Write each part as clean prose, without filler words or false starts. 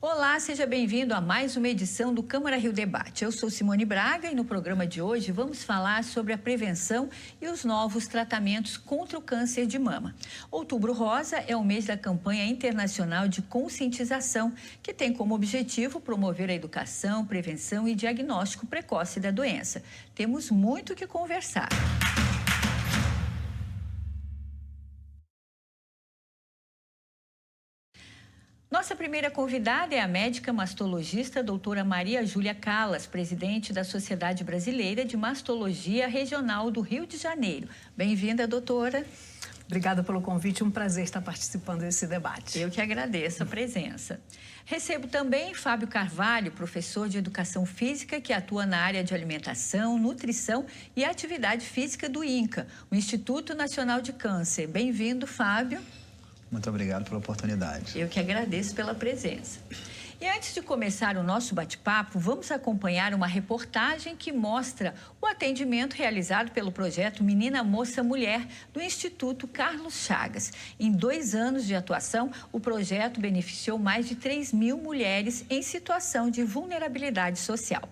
Olá, seja bem-vindo a mais uma edição do Câmara Rio Debate. Eu sou Simone Braga e no programa de hoje vamos falar sobre a prevenção e os novos tratamentos contra o câncer de mama. Outubro Rosa é o mês da campanha internacional de conscientização, que tem como objetivo promover a educação, prevenção e diagnóstico precoce da doença. Temos muito o que conversar. Nossa primeira convidada é a médica mastologista doutora Maria Júlia Callas, presidente da Sociedade Brasileira de Mastologia Regional do Rio de Janeiro. Bem-vinda, doutora. Obrigada pelo convite, um prazer estar participando desse debate. Eu que agradeço a presença. Recebo também Fábio Carvalho, professor de Educação Física que atua na área de alimentação, nutrição e atividade física do INCA, o Instituto Nacional de Câncer. Bem-vindo, Fábio. Muito obrigado pela oportunidade. Eu que agradeço pela presença. E antes de começar o nosso bate-papo, vamos acompanhar uma reportagem que mostra o atendimento realizado pelo projeto Menina Moça Mulher do Instituto Carlos Chagas. Em 2 anos de atuação, o projeto beneficiou mais de 3.000 mulheres em situação de vulnerabilidade social.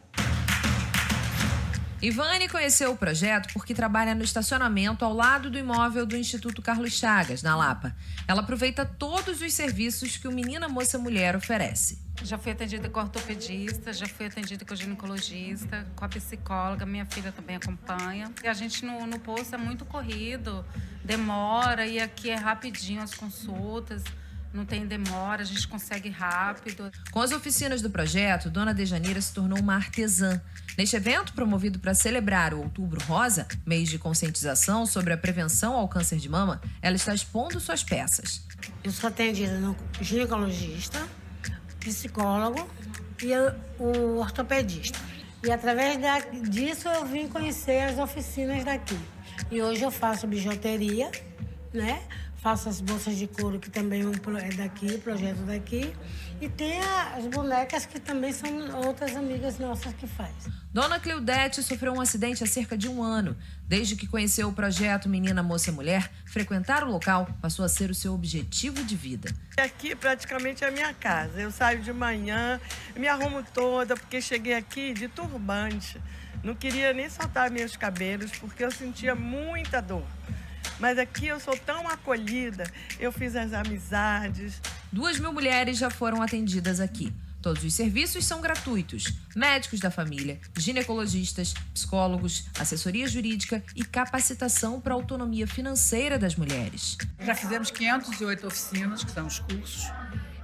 Ivane conheceu o projeto porque trabalha no estacionamento ao lado do imóvel do Instituto Carlos Chagas, na Lapa. Ela aproveita todos os serviços que o Menina Moça Mulher oferece. Já fui atendida com ortopedista, já fui atendida com ginecologista, com a psicóloga, minha filha também acompanha. E a gente no posto é muito corrido, demora, e aqui é rapidinho as consultas. Não tem demora, a gente consegue rápido. Com as oficinas do projeto, Dona Dejanira se tornou uma artesã. Neste evento, promovido para celebrar o Outubro Rosa, mês de conscientização sobre a prevenção ao câncer de mama, ela está expondo suas peças. Eu sou atendida no ginecologista, psicólogo e o ortopedista. E através disso eu vim conhecer as oficinas daqui. E hoje eu faço bijuteria, né? Faço as bolsas de couro, que também é daqui, projeto daqui. E tem as bonecas, que também são outras amigas nossas que faz. Dona Cleudete sofreu um acidente há cerca de 1 ano. Desde que conheceu o projeto Menina Moça Mulher, frequentar o local passou a ser o seu objetivo de vida. Aqui praticamente é a minha casa. Eu saio de manhã, me arrumo toda, porque cheguei aqui de turbante. Não queria nem soltar meus cabelos, porque eu sentia muita dor. Mas aqui eu sou tão acolhida, eu fiz as amizades. 2.000 mulheres já foram atendidas aqui. Todos os serviços são gratuitos. Médicos da família, ginecologistas, psicólogos, assessoria jurídica e capacitação para a autonomia financeira das mulheres. Já fizemos 508 oficinas, que são os cursos.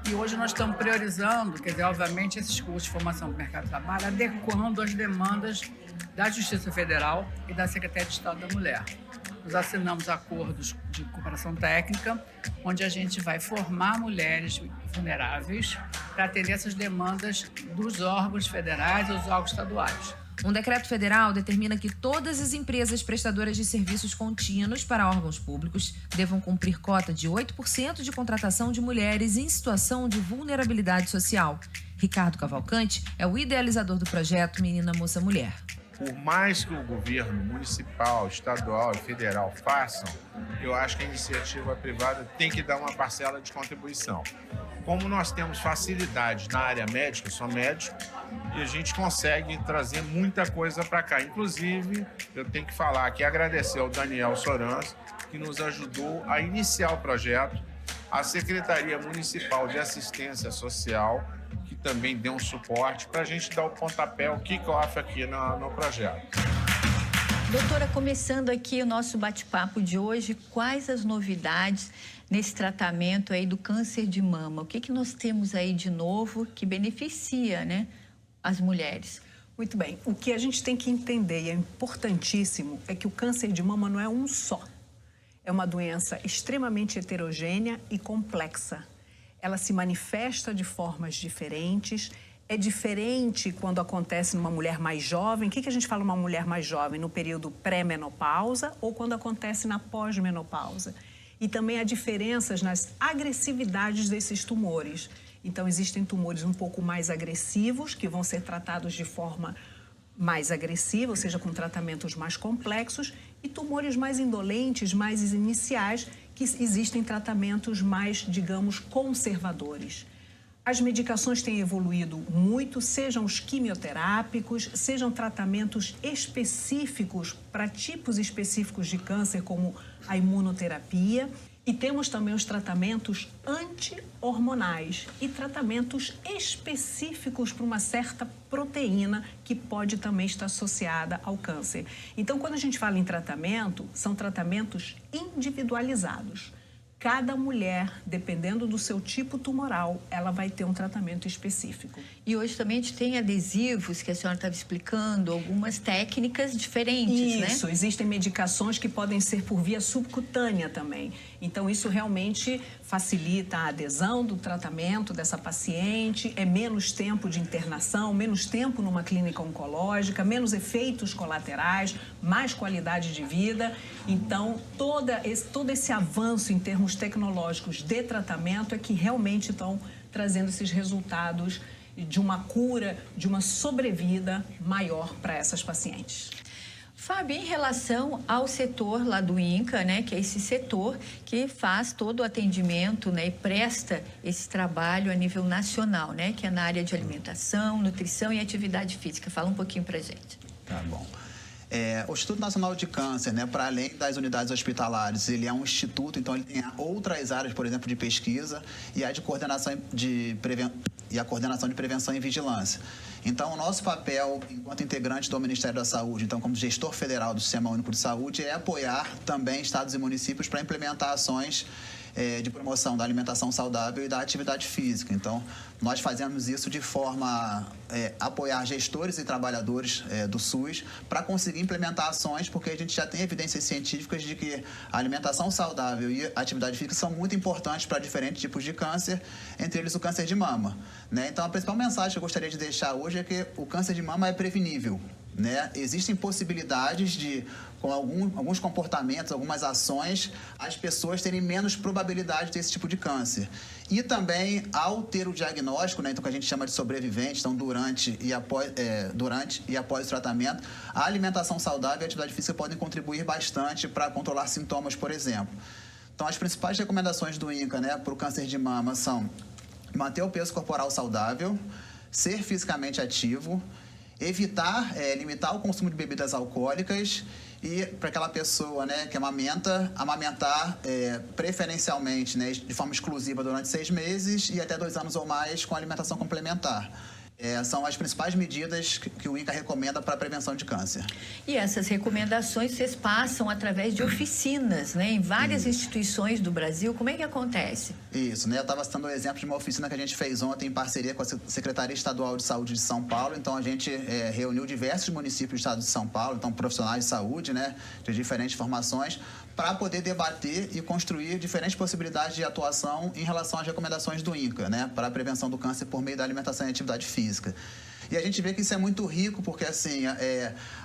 E hoje nós estamos priorizando, quer dizer, obviamente, esses cursos de formação para o mercado de trabalho, adequando as demandas da Justiça Federal e da Secretaria de Estado da Mulher. Nós assinamos acordos de cooperação técnica, onde a gente vai formar mulheres vulneráveis para atender essas demandas dos órgãos federais e dos órgãos estaduais. Um decreto federal determina que todas as empresas prestadoras de serviços contínuos para órgãos públicos devam cumprir cota de 8% de contratação de mulheres em situação de vulnerabilidade social. Ricardo Cavalcante é o idealizador do projeto Menina Moça Mulher. Por mais que o governo municipal, estadual e federal façam, eu acho que a iniciativa privada tem que dar uma parcela de contribuição. Como nós temos facilidade na área médica, eu sou médico, e a gente consegue trazer muita coisa para cá. Inclusive, eu tenho que falar aqui, agradecer ao Daniel Sorans, que nos ajudou a iniciar o projeto, a Secretaria Municipal de Assistência Social, que também deu um suporte para a gente dar o pontapé, o kick-off aqui no projeto. Doutora, começando aqui o nosso bate-papo de hoje, quais as novidades nesse tratamento aí do câncer de mama? O que nós temos aí de novo que beneficia, né, as mulheres? Muito bem. O que a gente tem que entender, e é importantíssimo, é que o câncer de mama não é um só. É uma doença extremamente heterogênea e complexa. Ela se manifesta de formas diferentes. É diferente quando acontece numa mulher mais jovem. O que a gente fala uma mulher mais jovem? No período pré-menopausa ou quando acontece na pós-menopausa. E também há diferenças nas agressividades desses tumores. Então, existem tumores um pouco mais agressivos, que vão ser tratados de forma mais agressiva, ou seja, com tratamentos mais complexos, e tumores mais indolentes, mais iniciais, que existem tratamentos mais, digamos, conservadores. As medicações têm evoluído muito, sejam os quimioterápicos, sejam tratamentos específicos para tipos específicos de câncer, como a imunoterapia. E temos também os tratamentos anti-hormonais e tratamentos específicos para uma certa proteína que pode também estar associada ao câncer. Então, quando a gente fala em tratamento, são tratamentos individualizados. Cada mulher, dependendo do seu tipo tumoral, ela vai ter um tratamento específico. E hoje também a gente tem adesivos, que a senhora estava explicando, algumas técnicas diferentes, né? Isso, existem medicações que podem ser por via subcutânea também. Então, isso realmente facilita a adesão do tratamento dessa paciente, é menos tempo de internação, menos tempo numa clínica oncológica, menos efeitos colaterais, mais qualidade de vida. Então, todo esse avanço em termos tecnológicos de tratamento é que realmente estão trazendo esses resultados de uma cura, de uma sobrevida maior para essas pacientes. Fábio, em relação ao setor lá do INCA, né, que é esse setor que faz todo o atendimento, né, e presta esse trabalho a nível nacional, né, que é na área de alimentação, nutrição e atividade física. Fala um pouquinho pra gente. Tá bom. O Instituto Nacional de Câncer, né, para além das unidades hospitalares, ele é um instituto, então ele tem outras áreas, por exemplo, de pesquisa e a de coordenação de prevenção e vigilância. Então, o nosso papel, enquanto integrante do Ministério da Saúde, então como gestor federal do Sistema Único de Saúde, é apoiar também estados e municípios para implementar ações de promoção da alimentação saudável e da atividade física. Então, nós fazemos isso de forma a apoiar gestores e trabalhadores do SUS para conseguir implementar ações, porque a gente já tem evidências científicas de que a alimentação saudável e a atividade física são muito importantes para diferentes tipos de câncer, entre eles o câncer de mama, né? Então, a principal mensagem que eu gostaria de deixar hoje é que o câncer de mama é prevenível, né? Existem possibilidades de, com alguns comportamentos, algumas ações, as pessoas terem menos probabilidade desse tipo de câncer. E também, ao ter o diagnóstico, né, então, que a gente chama de sobrevivente, então durante e após o tratamento, a alimentação saudável e a atividade física podem contribuir bastante para controlar sintomas, por exemplo. Então, as principais recomendações do INCA, né, para o câncer de mama são manter o peso corporal saudável, ser fisicamente ativo, evitar, limitar o consumo de bebidas alcoólicas e para aquela pessoa, né, que amamentar preferencialmente, né, de forma exclusiva durante 6 meses e até 2 anos ou mais com alimentação complementar. São as principais medidas que o INCA recomenda para a prevenção de câncer. E essas recomendações vocês passam através de oficinas, né, em várias instituições do Brasil. Como é que acontece? Isso, né? Eu estava citando o exemplo de uma oficina que a gente fez ontem em parceria com a Secretaria Estadual de Saúde de São Paulo. Então, a gente reuniu diversos municípios do estado de São Paulo, então profissionais de saúde, né, de diferentes formações, para poder debater e construir diferentes possibilidades de atuação em relação às recomendações do INCA, né, para a prevenção do câncer por meio da alimentação e atividade física. E a gente vê que isso é muito rico, porque assim,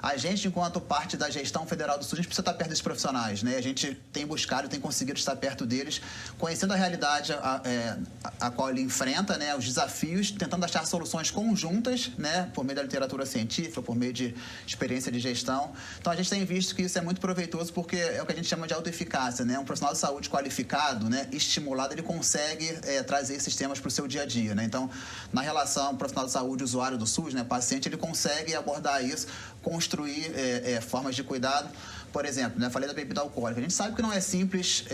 a gente, enquanto parte da gestão federal do SUS, a gente precisa estar perto desses profissionais, né? A gente tem buscado, tem conseguido estar perto deles, conhecendo a realidade a qual ele enfrenta, né? Os desafios, tentando achar soluções conjuntas, né? Por meio da literatura científica, por meio de experiência de gestão. Então, a gente tem visto que isso é muito proveitoso, porque é o que a gente chama de autoeficácia, né? Um profissional de saúde qualificado, né? Estimulado, ele consegue trazer esses temas para o seu dia a dia, né? Então, na relação profissional de saúde, usuário do SUS, né, paciente, ele consegue abordar isso, construir formas de cuidado. Por exemplo, né, falei da bebida alcoólica. A gente sabe que não é simples,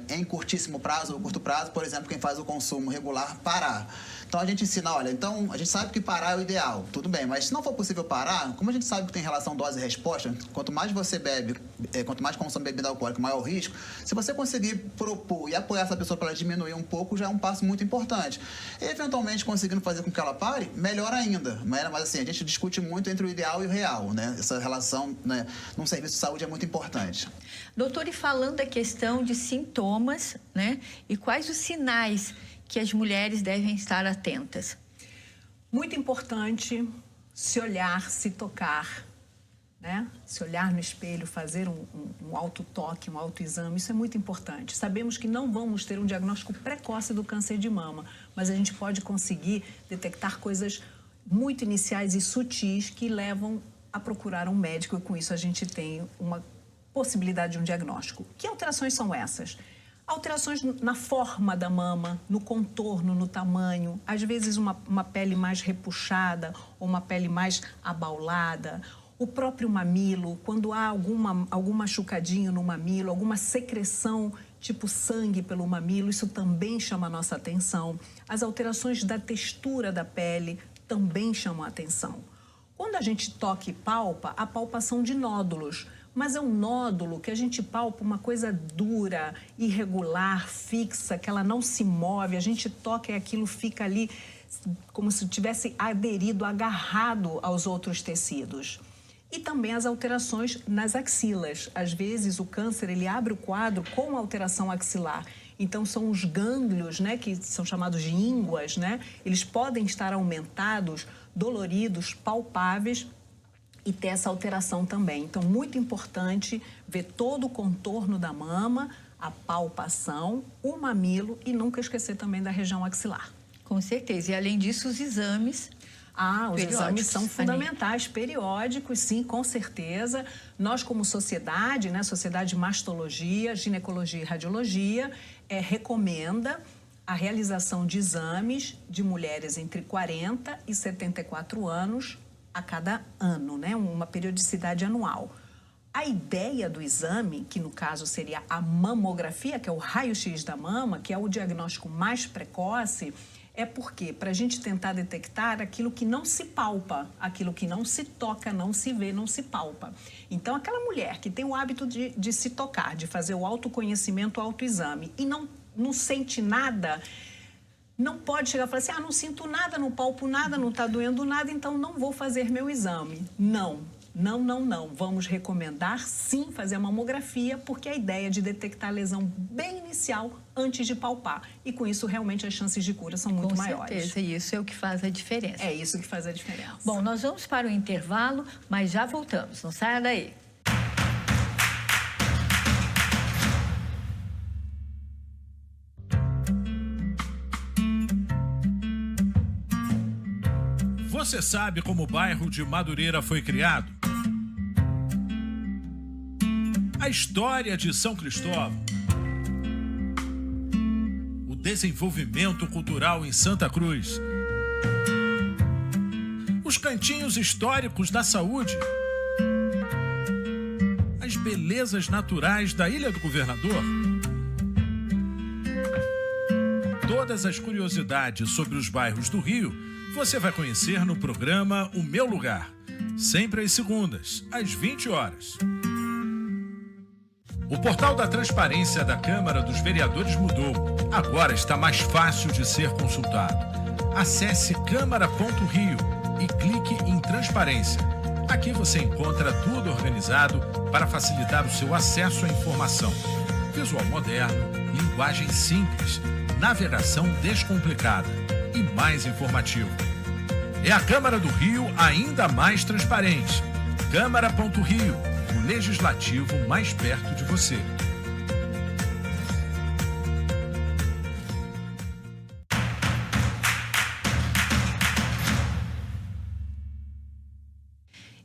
em curtíssimo prazo ou curto prazo, por exemplo, quem faz o consumo regular, parar. Então, a gente ensina, olha, então, a gente sabe que parar é o ideal, tudo bem, mas se não for possível parar, como a gente sabe que tem relação dose e resposta, quanto mais você bebe, quanto mais consome bebida alcoólica, maior o risco. Se você conseguir propor e apoiar essa pessoa para ela diminuir um pouco, já é um passo muito importante. E, eventualmente, conseguindo fazer com que ela pare, melhor ainda. Mas, assim, a gente discute muito entre o ideal e o real, né? Essa relação, né, num serviço de saúde é muito importante. Doutor, e falando da questão de sintomas, né, e quais os sinais que as mulheres devem estar atentas? Muito importante se olhar, se tocar, né? Se olhar no espelho, fazer um autotoque, um autoexame, isso é muito importante. Sabemos que não vamos ter um diagnóstico precoce do câncer de mama, mas a gente pode conseguir detectar coisas muito iniciais e sutis que levam a procurar um médico, e com isso a gente tem uma possibilidade de um diagnóstico. Que alterações são essas? Alterações na forma da mama, no contorno, no tamanho. Às vezes uma pele mais repuxada ou uma pele mais abaulada. O próprio mamilo, quando há algum machucadinho no mamilo, alguma secreção tipo sangue pelo mamilo, isso também chama a nossa atenção. As alterações da textura da pele também chamam a atenção. Quando a gente toca e palpa, a palpação de nódulos. Mas é um nódulo que a gente palpa uma coisa dura, irregular, fixa, que ela não se move. A gente toca e aquilo fica ali como se tivesse aderido, agarrado aos outros tecidos. E também as alterações nas axilas. Às vezes o câncer ele abre o quadro com alteração axilar. Então são os gânglios, né, que são chamados de ínguas, né? Eles podem estar aumentados, doloridos, palpáveis, e ter essa alteração também. Então, muito importante ver todo o contorno da mama, a palpação, o mamilo e nunca esquecer também da região axilar. Com certeza. E, além disso, os exames os exames são fundamentais, periódicos, sim, com certeza. Nós, como sociedade, né, Sociedade de Mastologia, Ginecologia e Radiologia, recomenda a realização de exames de mulheres entre 40 e 74 anos, a cada ano, né? Uma periodicidade anual. A ideia do exame, que no caso seria a mamografia, que é o raio-x da mama, que é o diagnóstico mais precoce, é porque para a gente tentar detectar aquilo que não se palpa, aquilo que não se toca, não se vê, não se palpa. Então, aquela mulher que tem o hábito de se tocar, de fazer o autoconhecimento, o autoexame e não sente nada, não pode chegar e falar assim, não sinto nada, não palpo nada, não está doendo nada, então não vou fazer meu exame. Não. Vamos recomendar, sim, fazer a mamografia, porque a ideia é de detectar a lesão bem inicial antes de palpar. E com isso, realmente, as chances de cura são muito maiores. Com certeza, e isso é o que faz a diferença. É isso que faz a diferença. Bom, nós vamos para o intervalo, mas já voltamos. Não saia daí. Você sabe como o bairro de Madureira foi criado? A história de São Cristóvão. O desenvolvimento cultural em Santa Cruz. Os cantinhos históricos da saúde. As belezas naturais da Ilha do Governador. Todas as curiosidades sobre os bairros do Rio você vai conhecer no programa O Meu Lugar, sempre às segundas, às 20 horas. O portal da transparência da Câmara dos Vereadores mudou. Agora está mais fácil de ser consultado. Acesse câmara.rio e clique em transparência. Aqui você encontra tudo organizado para facilitar o seu acesso à informação. Visual moderno, linguagem simples, navegação descomplicada e mais informativo. É a Câmara do Rio ainda mais transparente. Câmara.rio, o legislativo mais perto de você.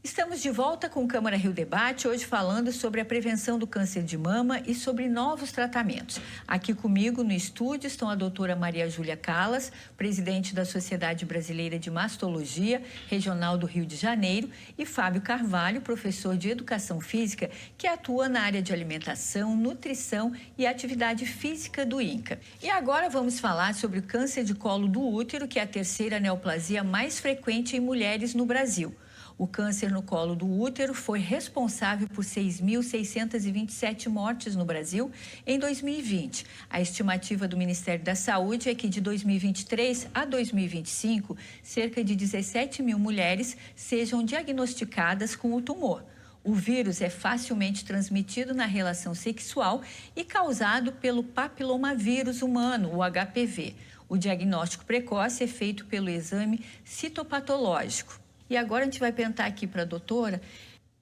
Estamos de volta com o Câmara Rio Debate, hoje falando sobre a prevenção do câncer de mama e sobre novos tratamentos. Aqui comigo no estúdio estão a doutora Maria Júlia Callas, presidente da Sociedade Brasileira de Mastologia Regional do Rio de Janeiro, e Fábio Carvalho, professor de Educação Física, que atua na área de alimentação, nutrição e atividade física do INCA. E agora vamos falar sobre o câncer de colo do útero, que é a terceira neoplasia mais frequente em mulheres no Brasil. O câncer no colo do útero foi responsável por 6.627 mortes no Brasil em 2020. A estimativa do Ministério da Saúde é que de 2023 a 2025, cerca de 17 mil mulheres sejam diagnosticadas com o tumor. O vírus é facilmente transmitido na relação sexual e causado pelo papilomavírus humano, o HPV. O diagnóstico precoce é feito pelo exame citopatológico. E agora a gente vai perguntar aqui para a doutora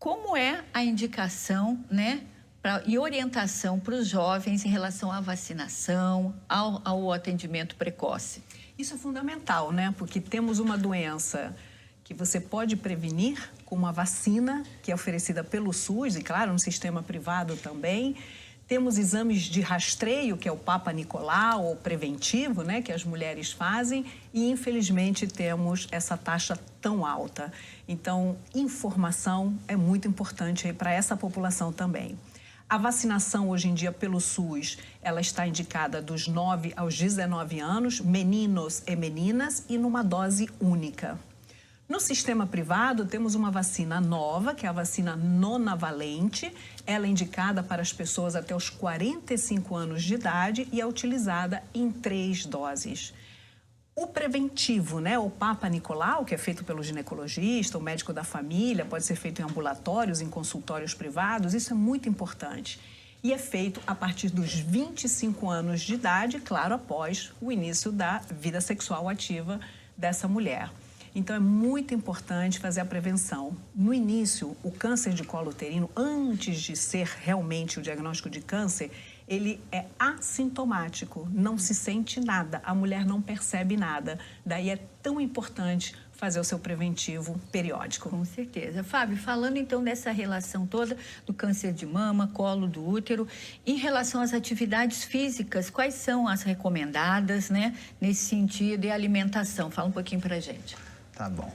como é a indicação, né, e orientação para os jovens em relação à vacinação, ao atendimento precoce. Isso é fundamental, né? Porque temos uma doença que você pode prevenir com uma vacina que é oferecida pelo SUS e, claro, no sistema privado também. Temos exames de rastreio, que é o Papa Nicolau, ou preventivo, né, que as mulheres fazem, e infelizmente temos essa taxa tão alta. Então, informação é muito importante para essa população também. A vacinação hoje em dia pelo SUS, ela está indicada dos 9 aos 19 anos, meninos e meninas, e numa dose única. No sistema privado, temos uma vacina nova, que é a vacina nonavalente. Ela é indicada para as pessoas até os 45 anos de idade e é utilizada em 3 doses. O preventivo, né, o Papa Nicolau, que é feito pelo ginecologista, o médico da família, pode ser feito em ambulatórios, em consultórios privados, isso é muito importante. E é feito a partir dos 25 anos de idade, claro, após o início da vida sexual ativa dessa mulher. Então, é muito importante fazer a prevenção. No início, o câncer de colo uterino, antes de ser realmente o diagnóstico de câncer, ele é assintomático, não se sente nada, a mulher não percebe nada. Daí é tão importante fazer o seu preventivo periódico. Com certeza. Fábio, falando então dessa relação toda do câncer de mama, colo do útero, em relação às atividades físicas, quais são as recomendadas, né, nesse sentido, e alimentação? Fala um pouquinho pra gente. Tá bom.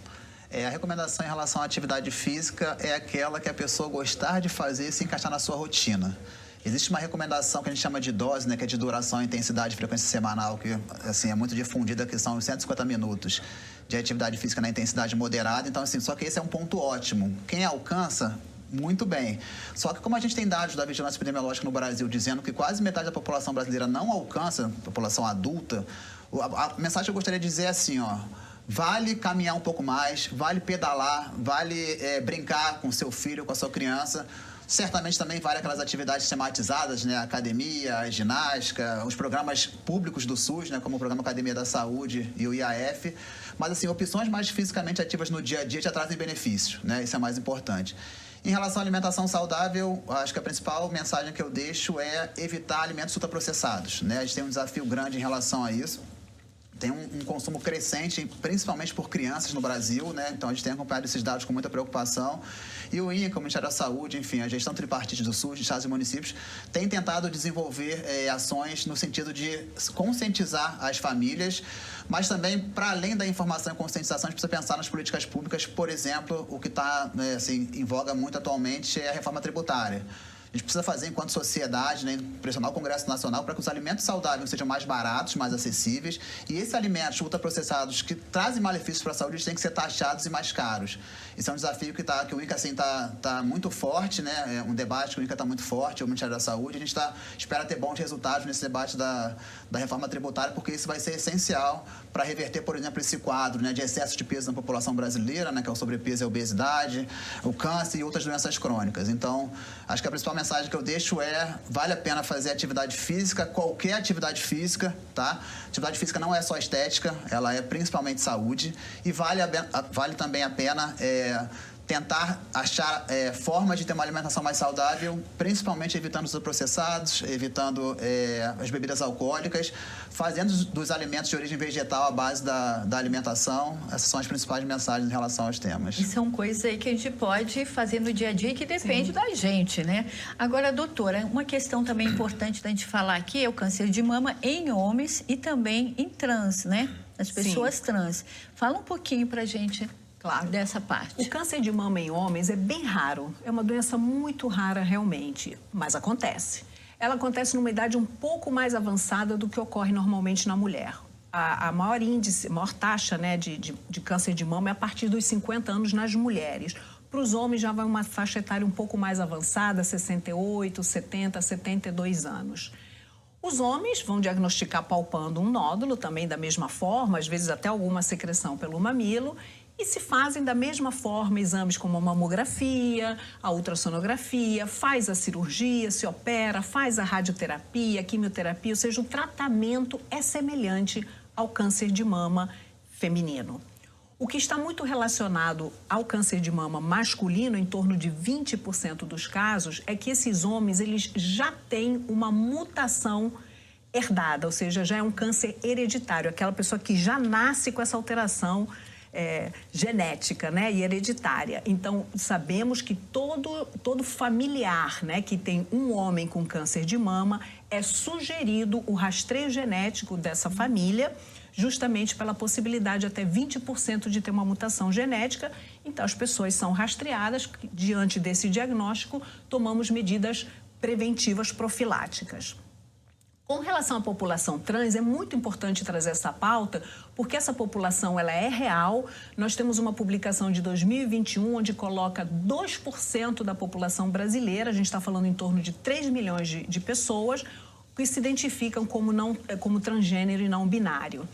A recomendação em relação à atividade física é aquela que a pessoa gostar de fazer e se encaixar na sua rotina. Existe uma recomendação que a gente chama de dose, né, que é de duração, intensidade e frequência semanal, que assim, é muito difundida, que são 150 minutos de atividade física na intensidade moderada. Então, assim, só que esse é um ponto ótimo. Quem alcança, muito bem. Só que como a gente tem dados da vigilância epidemiológica no Brasil dizendo que quase metade da população brasileira não alcança, população adulta, a mensagem que eu gostaria de dizer é assim, ó: vale caminhar um pouco mais, vale pedalar, vale brincar com seu filho, com a sua criança. Certamente também vale aquelas atividades tematizadas, né? Academia, a ginástica, os programas públicos do SUS, né? Como o Programa Academia da Saúde e o IAF. Mas, assim, opções mais fisicamente ativas no dia a dia te trazem benefícios, né? Isso é mais importante. Em relação à alimentação saudável, acho que a principal mensagem que eu deixo é evitar alimentos ultraprocessados, né? A gente tem um desafio grande em relação a isso. Tem um consumo crescente, principalmente por crianças no Brasil, né? Então, a gente tem acompanhado esses dados com muita preocupação. E o INCA, o Ministério da Saúde, enfim, a gestão tripartite do SUS, de estados e municípios, tem tentado desenvolver ações no sentido de conscientizar as famílias, mas também, para além da informação e conscientização, a gente precisa pensar nas políticas públicas. Por exemplo, o que está assim, em voga muito atualmente é a reforma tributária. A gente precisa fazer, enquanto sociedade, né, pressionar o Congresso Nacional para que os alimentos saudáveis sejam mais baratos, mais acessíveis. E esses alimentos ultraprocessados que trazem malefícios para a saúde têm que ser taxados e mais caros. Isso é um desafio que o INCA assim, tá muito forte, né? É um debate que o INCA está muito forte, o Ministério da Saúde. A gente espera ter bons resultados nesse debate da reforma tributária, porque isso vai ser essencial para reverter, por exemplo, esse quadro, né, de excesso de peso na população brasileira, né, que é o sobrepeso e a obesidade, o câncer e outras doenças crônicas. Então, acho que a principal mensagem que eu deixo é: vale a pena fazer atividade física, qualquer atividade física, tá? Atividade física não é só estética, ela é principalmente saúde, e vale também a pena tentar achar formas de ter uma alimentação mais saudável, principalmente evitando os processados, evitando as bebidas alcoólicas, fazendo dos alimentos de origem vegetal a base da alimentação. Essas são as principais mensagens em relação aos temas. E são coisas aí que a gente pode fazer no dia a dia, que depende da gente, né? Agora, doutora, uma questão também importante da gente falar aqui é o câncer de mama em homens e também em trans, né? As pessoas trans. Fala um pouquinho pra gente. Claro, dessa parte. O câncer de mama em homens é bem raro, é uma doença muito rara realmente, mas acontece. Ela acontece numa idade um pouco mais avançada do que ocorre normalmente na mulher. A maior taxa, né, de câncer de mama é a partir dos 50 anos nas mulheres. Para os homens já vai uma faixa etária um pouco mais avançada, 68, 70, 72 anos. Os homens vão diagnosticar palpando um nódulo, também da mesma forma, às vezes até alguma secreção pelo mamilo, e se fazem da mesma forma exames como a mamografia, a ultrassonografia, faz a cirurgia, se opera, faz a radioterapia, a quimioterapia, ou seja, o tratamento é semelhante ao câncer de mama feminino. O que está muito relacionado ao câncer de mama masculino, em torno de 20% dos casos, é que esses homens eles já têm uma mutação herdada, ou seja, já é um câncer hereditário, aquela pessoa que já nasce com essa alteração genética, né, e hereditária. Então, sabemos que todo familiar, né, que tem um homem com câncer de mama, é sugerido o rastreio genético dessa família, justamente pela possibilidade até 20% de ter uma mutação genética. Então, as pessoas são rastreadas. Diante desse diagnóstico, tomamos medidas preventivas profiláticas. Com relação à população trans, é muito importante trazer essa pauta, porque essa população ela é real. Nós temos uma publicação de 2021, onde coloca 2% da população brasileira, a gente está falando em torno de 3 milhões de pessoas, que se identificam como transgênero e não binário.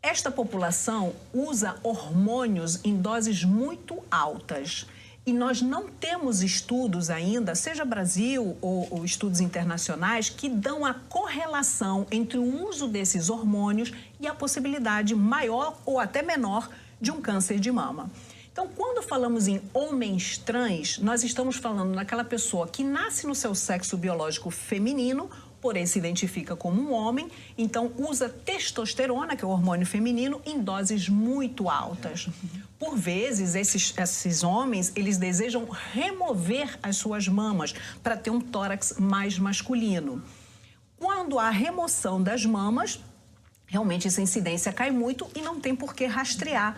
Esta população usa hormônios em doses muito altas. E nós não temos estudos ainda, seja Brasil ou estudos internacionais, que dão a correlação entre o uso desses hormônios e a possibilidade maior ou até menor de um câncer de mama. Então, quando falamos em homens trans, nós estamos falando naquela pessoa que nasce no seu sexo biológico feminino, porém se identifica como um homem, então usa testosterona, que é o hormônio feminino, em doses muito altas. Por vezes, esses homens, eles desejam remover as suas mamas para ter um tórax mais masculino. Quando há remoção das mamas, realmente essa incidência cai muito e não tem por que rastrear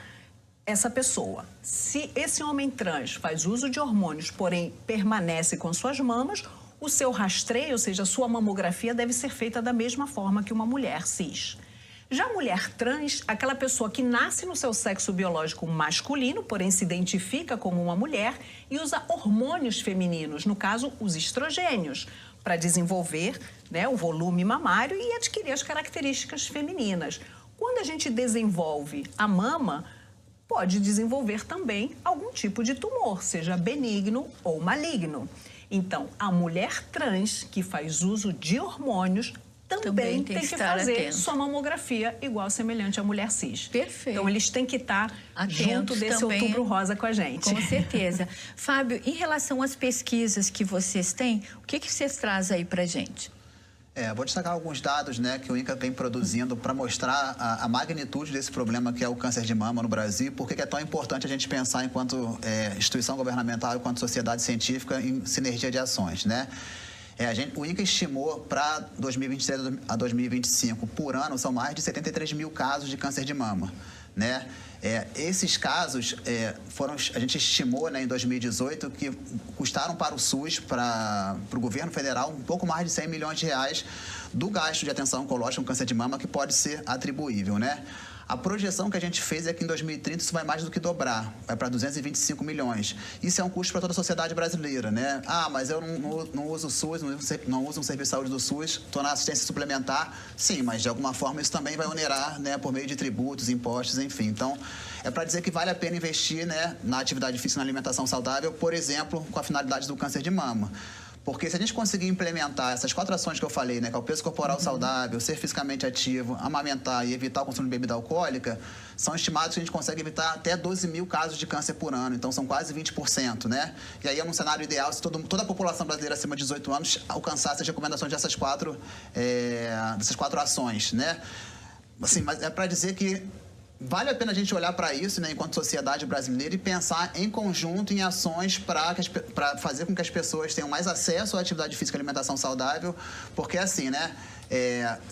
essa pessoa. Se esse homem trans faz uso de hormônios, porém permanece com suas mamas, o seu rastreio, ou seja, a sua mamografia, deve ser feita da mesma forma que uma mulher cis. Já a mulher trans, aquela pessoa que nasce no seu sexo biológico masculino, porém se identifica como uma mulher e usa hormônios femininos, no caso, os estrogênios, para desenvolver, né, o volume mamário e adquirir as características femininas. Quando a gente desenvolve a mama, pode desenvolver também algum tipo de tumor, seja benigno ou maligno. Então, a mulher trans que faz uso de hormônios também tem que fazer sua mamografia igual, semelhante à mulher cis. Perfeito. Então, eles têm que estar junto desse Outubro Rosa com a gente. Com certeza. Fábio, em relação às pesquisas que vocês têm, o que vocês trazem aí pra gente? Vou destacar alguns dados, né, que o INCA vem produzindo para mostrar a magnitude desse problema que é o câncer de mama no Brasil, por que é tão importante a gente pensar enquanto instituição governamental, enquanto sociedade científica, em sinergia de ações, né? O INCA estimou para 2023 a 2025, por ano, são mais de 73 mil casos de câncer de mama, né? Esses casos a gente estimou, né, em 2018 que custaram para o SUS, para o governo federal, um pouco mais de 100 milhões de reais do gasto de atenção oncológica com câncer de mama que pode ser atribuível, né? A projeção que a gente fez é que em 2030 isso vai mais do que dobrar, vai para 225 milhões. Isso é um custo para toda a sociedade brasileira, né? Ah, mas eu não uso o SUS, não uso um serviço de saúde do SUS, estou na assistência suplementar. Sim, mas de alguma forma isso também vai onerar, né, por meio de tributos, impostos, enfim. Então, é para dizer que vale a pena investir, né, na atividade física e na alimentação saudável, por exemplo, com a finalidade do câncer de mama. Porque se a gente conseguir implementar essas 4 ações que eu falei, né, que é o peso corporal saudável, ser fisicamente ativo, amamentar e evitar o consumo de bebida alcoólica, são estimados que a gente consegue evitar até 12 mil casos de câncer por ano. Então, são quase 20%, né? E aí, é um cenário ideal se toda a população brasileira acima de 18 anos alcançasse as recomendações dessas 4 ações, né? Assim, mas é para dizer que vale a pena a gente olhar para isso, né, enquanto sociedade brasileira, e pensar em conjunto em ações para fazer com que as pessoas tenham mais acesso à atividade física e alimentação saudável, porque assim, né,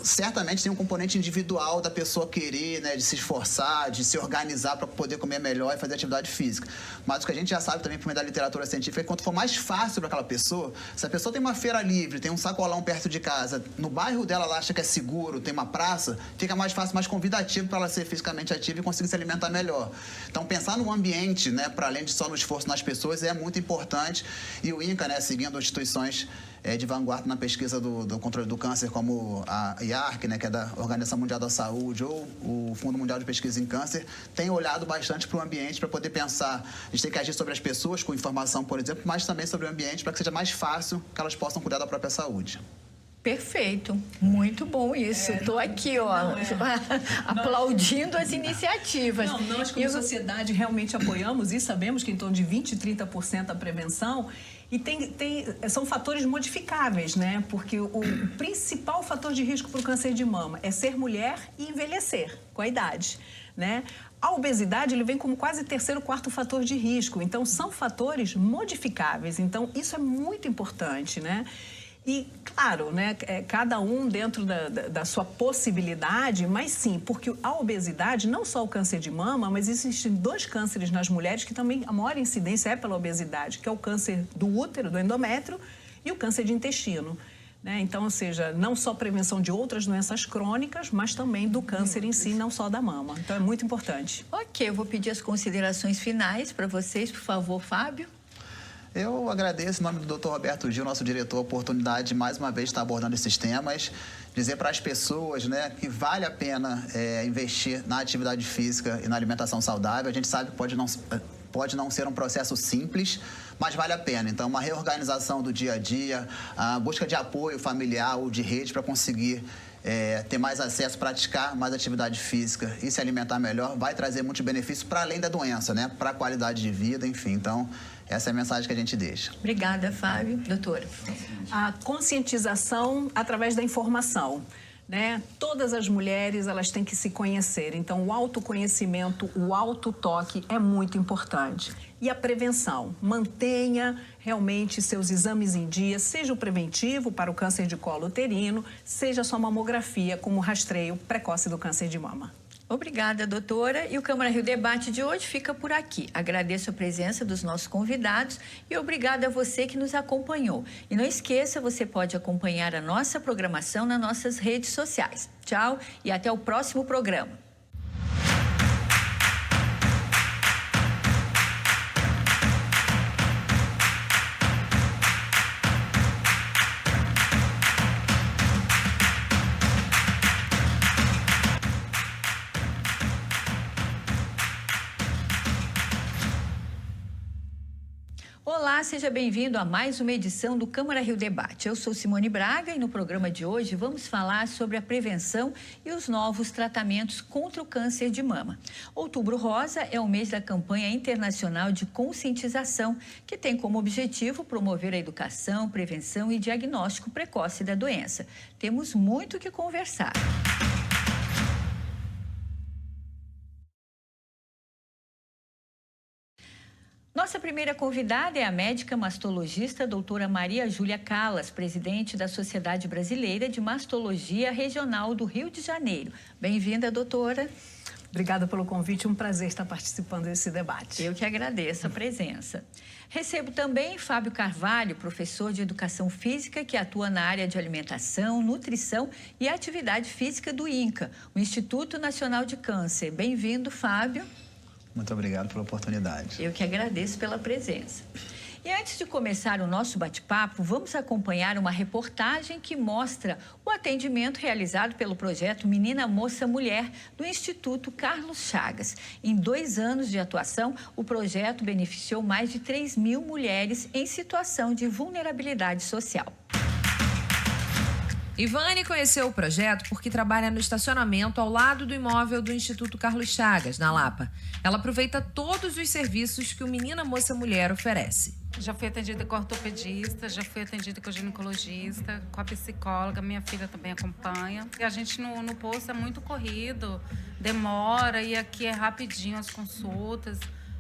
certamente tem um componente individual da pessoa querer, né, de se esforçar, de se organizar para poder comer melhor e fazer atividade física. Mas o que a gente já sabe também por meio da literatura científica é que quanto for mais fácil para aquela pessoa, se a pessoa tem uma feira livre, tem um sacolão perto de casa, no bairro dela ela acha que é seguro, tem uma praça, fica mais fácil, mais convidativo para ela ser fisicamente ativa e conseguir se alimentar melhor. Então, pensar no ambiente, né, para além de só no esforço nas pessoas, é muito importante. E o INCA, né, seguindo instituições de vanguarda na pesquisa do controle do câncer, como a IARC, né, que é da Organização Mundial da Saúde, ou o Fundo Mundial de Pesquisa em Câncer, tem olhado bastante para o ambiente para poder pensar. A gente tem que agir sobre as pessoas com informação, por exemplo, mas também sobre o ambiente para que seja mais fácil que elas possam cuidar da própria saúde. Perfeito, muito bom isso. Estou aqui, ó, aplaudindo as iniciativas. Nós como sociedade realmente apoiamos e sabemos que em torno de 20% e 30% a prevenção. E são fatores modificáveis, né? Porque o principal fator de risco para o câncer de mama é ser mulher e envelhecer com a idade, né? A obesidade, ele vem como quase terceiro, quarto fator de risco. Então, são fatores modificáveis. Então, isso é muito importante, né? E, claro, né, cada um dentro da sua possibilidade, mas sim, porque a obesidade, não só o câncer de mama, mas existem 2 cânceres nas mulheres que também a maior incidência é pela obesidade, que é o câncer do útero, do endométrio, e o câncer de intestino. Né? Então, ou seja, não só prevenção de outras doenças crônicas, mas também do câncer em si, não só da mama. Então, é muito importante. Ok, eu vou pedir as considerações finais para vocês, por favor, Fábio. Eu agradeço, em nome do Dr. Roberto Gil, nosso diretor, a oportunidade de mais uma vez estar abordando esses temas. Dizer para as pessoas, né, que vale a pena investir na atividade física e na alimentação saudável. A gente sabe que pode não ser um processo simples, mas vale a pena. Então, uma reorganização do dia a dia, a busca de apoio familiar ou de rede para conseguir ter mais acesso, praticar mais atividade física e se alimentar melhor, vai trazer muitos benefícios para além da doença, né? Para a qualidade de vida, enfim. Então, essa é a mensagem que a gente deixa. Obrigada, Fábio. Doutora. A conscientização através da informação. Né? Todas as mulheres, elas têm que se conhecer. Então, o autoconhecimento, o autotoque é muito importante. E a prevenção. Mantenha realmente seus exames em dia, seja o preventivo para o câncer de colo uterino, seja a sua mamografia como rastreio precoce do câncer de mama. Obrigada, doutora. E o Câmara Rio Debate de hoje fica por aqui. Agradeço a presença dos nossos convidados e obrigada a você que nos acompanhou. E não esqueça, você pode acompanhar a nossa programação nas nossas redes sociais. Tchau e até o próximo programa. Olá, seja bem-vindo a mais uma edição do Câmara Rio Debate. Eu sou Simone Braga e no programa de hoje vamos falar sobre a prevenção e os novos tratamentos contra o câncer de mama. Outubro Rosa é o mês da campanha internacional de conscientização, que tem como objetivo promover a educação, prevenção e diagnóstico precoce da doença. Temos muito o que conversar. Nossa primeira convidada é a médica mastologista doutora Maria Júlia Callas, presidente da Sociedade Brasileira de Mastologia Regional do Rio de Janeiro. Bem-vinda, doutora. Obrigada pelo convite, um prazer estar participando desse debate. Eu que agradeço a presença. Recebo também Fábio Carvalho, professor de Educação Física que atua na área de alimentação, nutrição e atividade física do INCA, o Instituto Nacional de Câncer. Bem-vindo, Fábio. Muito obrigado pela oportunidade. Eu que agradeço pela presença. E antes de começar o nosso bate-papo, vamos acompanhar uma reportagem que mostra o atendimento realizado pelo projeto Menina Moça Mulher do Instituto Carlos Chagas. Em 2 anos de atuação, o projeto beneficiou mais de 3.000 mulheres em situação de vulnerabilidade social. Ivane conheceu o projeto porque trabalha no estacionamento ao lado do imóvel do Instituto Carlos Chagas, na Lapa. Ela aproveita todos os serviços que o Menina Moça Mulher oferece. Já fui atendida com a ortopedista, já fui atendida com a ginecologista, com a psicóloga, minha filha também acompanha. E a gente no posto é muito corrido, demora, e aqui é rapidinho as consultas.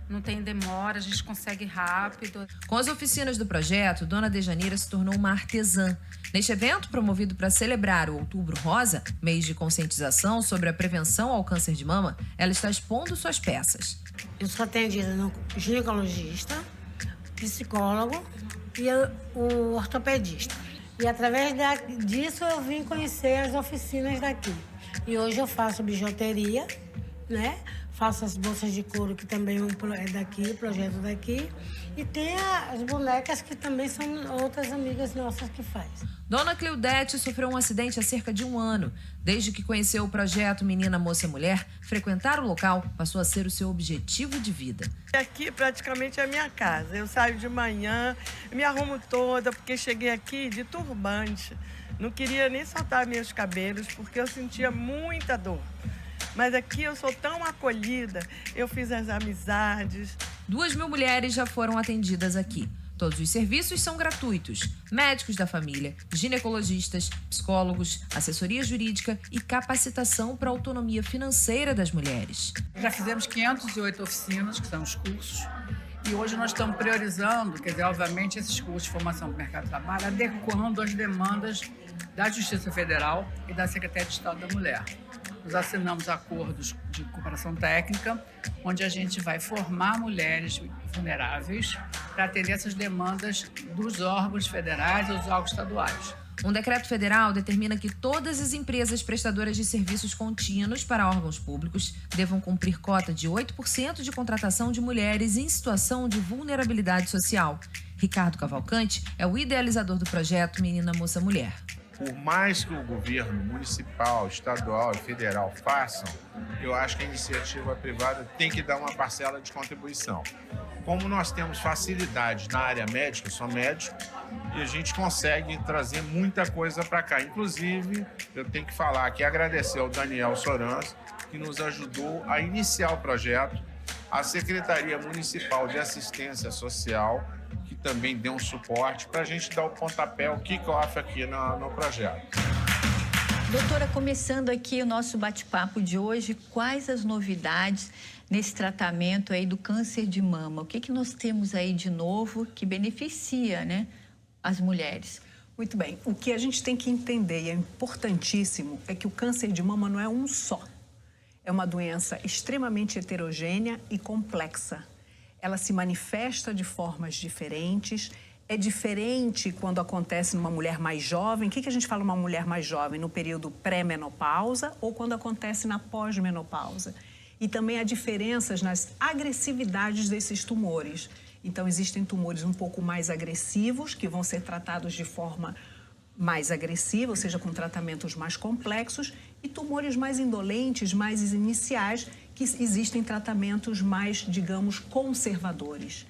Não tem demora, a gente consegue rápido. Com as oficinas do projeto, Dona Dejanira se tornou uma artesã. Neste evento, promovido para celebrar o Outubro Rosa, mês de conscientização sobre a prevenção ao câncer de mama, ela está expondo suas peças. Eu sou atendida no ginecologista, psicólogo e o ortopedista. E através disso eu vim conhecer as oficinas daqui. E hoje eu faço bijuteria, né? Faço as bolsas de couro, que também é daqui, projeto daqui. E tem as bonecas, que também são outras amigas nossas que faz. Dona Cleudete sofreu um acidente há cerca de 1 ano. Desde que conheceu o projeto Menina Moça Mulher, frequentar o local passou a ser o seu objetivo de vida. Aqui praticamente é a minha casa. Eu saio de manhã, me arrumo toda, porque cheguei aqui de turbante. Não queria nem soltar meus cabelos, porque eu sentia muita dor. Mas aqui eu sou tão acolhida, eu fiz as amizades. 2.000 mulheres já foram atendidas aqui. Todos os serviços são gratuitos. Médicos da família, ginecologistas, psicólogos, assessoria jurídica e capacitação para a autonomia financeira das mulheres. Já fizemos 508 oficinas, que são os cursos, e hoje nós estamos priorizando, quer dizer, obviamente, esses cursos de formação para o mercado de trabalho, adequando às demandas da Justiça Federal e da Secretaria de Estado da Mulher. Nós assinamos acordos de cooperação técnica, onde a gente vai formar mulheres vulneráveis para atender essas demandas dos órgãos federais e dos órgãos estaduais. Um decreto federal determina que todas as empresas prestadoras de serviços contínuos para órgãos públicos devam cumprir cota de 8% de contratação de mulheres em situação de vulnerabilidade social. Ricardo Cavalcante é o idealizador do projeto Menina Moça Mulher. Por mais que o governo municipal, estadual e federal façam, eu acho que a iniciativa privada tem que dar uma parcela de contribuição. Como nós temos facilidade na área médica, eu sou médico, e a gente consegue trazer muita coisa para cá. Inclusive, eu tenho que falar aqui, agradecer ao Daniel Sorans, que nos ajudou a iniciar o projeto, a Secretaria Municipal de Assistência Social, que também deu um suporte para a gente dar o pontapé, o kick-off aqui no projeto. Doutora, começando aqui o nosso bate-papo de hoje, quais as novidades nesse tratamento aí do câncer de mama? O que nós temos aí de novo que beneficia, né, as mulheres? Muito bem. O que a gente tem que entender, e é importantíssimo, é que o câncer de mama não é um só. É uma doença extremamente heterogênea e complexa. Ela se manifesta de formas diferentes. É diferente quando acontece numa mulher mais jovem. O que a gente fala uma mulher mais jovem? No período pré-menopausa ou quando acontece na pós-menopausa. E também há diferenças nas agressividades desses tumores. Então, existem tumores um pouco mais agressivos, que vão ser tratados de forma mais agressiva, ou seja, com tratamentos mais complexos, e tumores mais indolentes, mais iniciais, que existem tratamentos mais, digamos, conservadores.